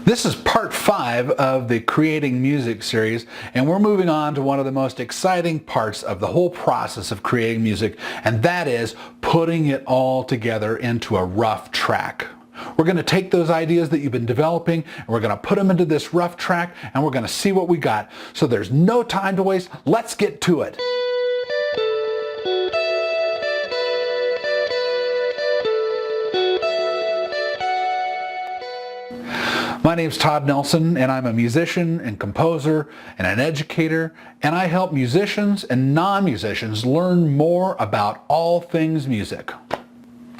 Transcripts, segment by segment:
This is part 5 of the Creating Music series, and we're moving on to one of the most exciting parts of the whole process of creating music, and that is putting it all together into a rough track. We're going to take those ideas that you've been developing and we're going to put them into this rough track and we're going to see what we got. So there's no time to waste. Let's get to it. My name's Todd Nelson, and I'm a musician and composer and an educator, and I help musicians and non-musicians learn more about all things music.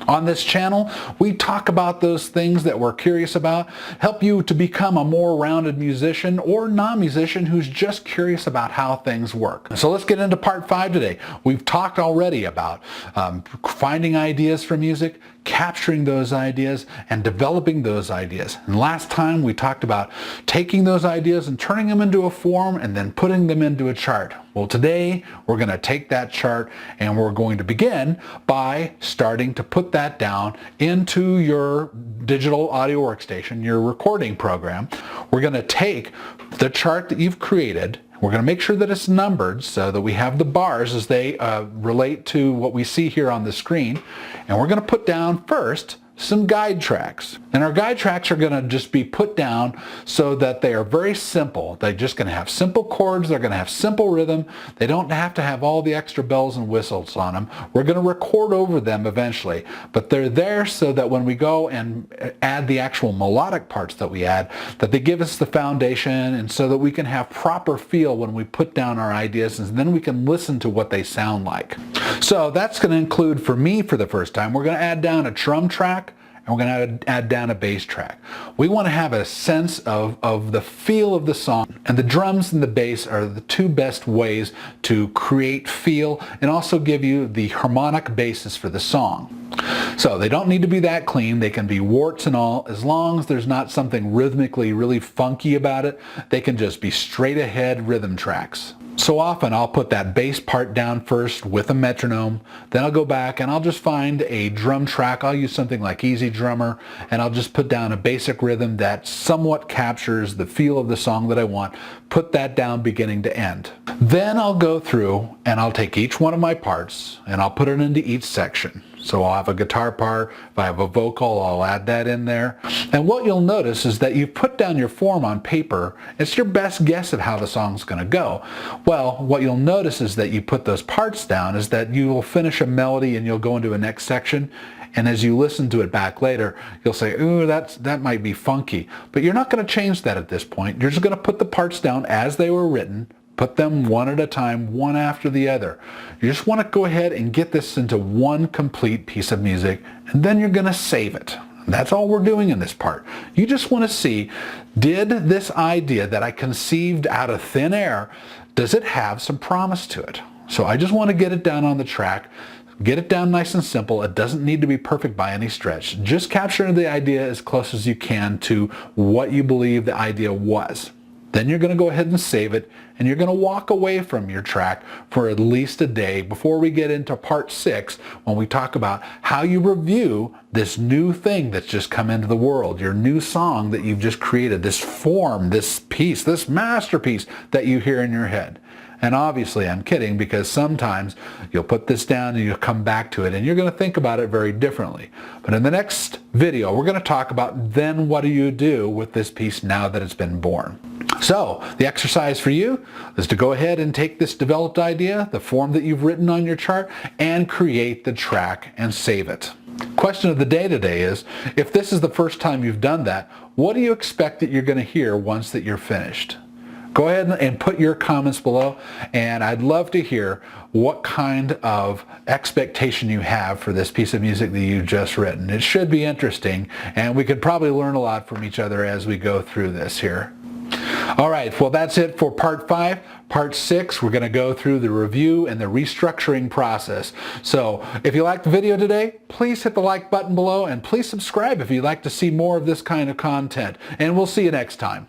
On this channel, we talk about those things that we're curious about, help you to become a more rounded musician or non-musician who's just curious about how things work. So let's get into part 5 today. We've talked already about finding ideas for music, capturing those ideas, and developing those ideas. And last time we talked about taking those ideas and turning them into a form and then putting them into a chart. Well, today we're going to take that chart and we're going to begin by starting to put that down into your digital audio workstation, your recording program. We're going to take the chart that you've created. We're going to make sure that it's numbered so that we have the bars as they relate to what we see here on the screen. And we're going to put down first some guide tracks. And our guide tracks are going to just be put down so that they are very simple. They're just going to have simple chords. They're going to have simple rhythm. They don't have to have all the extra bells and whistles on them. We're going to record over them eventually, but they're there so that when we go and add the actual melodic parts that we add, that they give us the foundation and so that we can have proper feel when we put down our ideas, and then we can listen to what they sound like. So that's going to include, for me, for the first time, we're going to add down a drum track, and we're going to add down a bass track. We want to have a sense of the feel of the song, and the drums and the bass are the two best ways to create feel and also give you the harmonic basis for the song. So they don't need to be that clean. They can be warts and all. As long as there's not something rhythmically really funky about it, they can just be straight ahead rhythm tracks. So often I'll put that bass part down first with a metronome, then I'll go back and I'll just find a drum track. I'll use something like Easy Drummer, and I'll just put down a basic rhythm that somewhat captures the feel of the song that I want, put that down beginning to end. Then I'll go through and I'll take each one of my parts and I'll put it into each section. So I'll have a guitar part, if I have a vocal, I'll add that in there. And what you'll notice is that you've put down your form on paper. It's your best guess at how the song's going to go. Well, what you'll notice is that you put those parts down is that you will finish a melody and you'll go into a next section. And as you listen to it back later, you'll say, ooh, that might be funky. But you're not going to change that at this point. You're just going to put the parts down as they were written. Put them one at a time, one after the other. You just want to go ahead and get this into one complete piece of music, and then you're going to save it. That's all we're doing in this part. You just want to see, did this idea that I conceived out of thin air, does it have some promise to it? So I just want to get it down on the track. Get it down nice and simple. It doesn't need to be perfect by any stretch. Just capture the idea as close as you can to what you believe the idea was. Then you're going to go ahead and save it, and you're going to walk away from your track for at least a day before we get into part 6 when we talk about how you review this new thing that's just come into the world, your new song that you've just created, this form, this piece, this masterpiece that you hear in your head. And obviously I'm kidding, because sometimes you'll put this down and you'll come back to it and you're going to think about it very differently. But in the next video, we're going to talk about then what do you do with this piece now that it's been born. So the exercise for you is to go ahead and take this developed idea, the form that you've written on your chart, and create the track and save it. Question of the day today is, if this is the first time you've done that, what do you expect that you're going to hear once that you're finished? Go ahead and put your comments below, and I'd love to hear what kind of expectation you have for this piece of music that you've just written. It should be interesting, and we could probably learn a lot from each other as we go through this here. All right, well, that's it for part 5. Part 6, we're going to go through the review and the restructuring process. So if you liked the video today, please hit the like button below, and please subscribe if you'd like to see more of this kind of content. And we'll see you next time.